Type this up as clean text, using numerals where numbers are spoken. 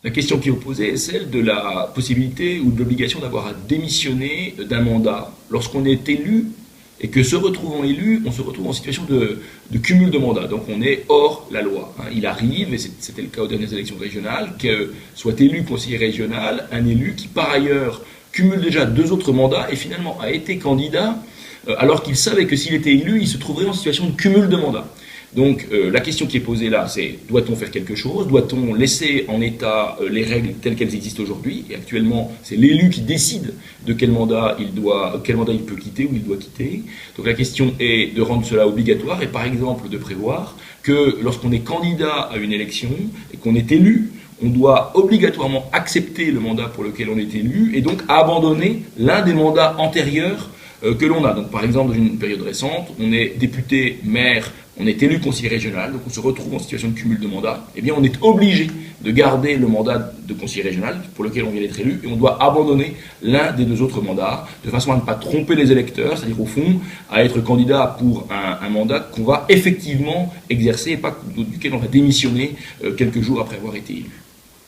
La question qui est posée est celle de la possibilité ou de l'obligation d'avoir à démissionner d'un mandat lorsqu'on est élu et que se retrouvant élu, on se retrouve en situation de cumul de mandats. Donc on est hors la loi. Il arrive, et c'était le cas aux dernières élections régionales, que soit élu conseiller régional un élu qui par ailleurs cumule déjà deux autres mandats et finalement a été candidat alors qu'il savait que s'il était élu, il se trouverait en situation de cumul de mandats. Donc la question qui est posée là, c'est doit-on faire quelque chose? Doit-on laisser en état les règles telles qu'elles existent aujourd'hui? Et actuellement, c'est l'élu qui décide de quel mandat il peut quitter ou il doit quitter. Donc la question est de rendre cela obligatoire et par exemple de prévoir que lorsqu'on est candidat à une élection et qu'on est élu, on doit obligatoirement accepter le mandat pour lequel on est élu et donc abandonner l'un des mandats antérieurs que l'on a. Donc par exemple, dans une période récente, on est député, maire, on est élu conseiller régional, donc on se retrouve en situation de cumul de mandat, eh bien on est obligé de garder le mandat de conseiller régional pour lequel on vient d'être élu et on doit abandonner l'un des deux autres mandats de façon à ne pas tromper les électeurs, c'est-à-dire au fond à être candidat pour un mandat qu'on va effectivement exercer et pas duquel on va démissionner quelques jours après avoir été élu.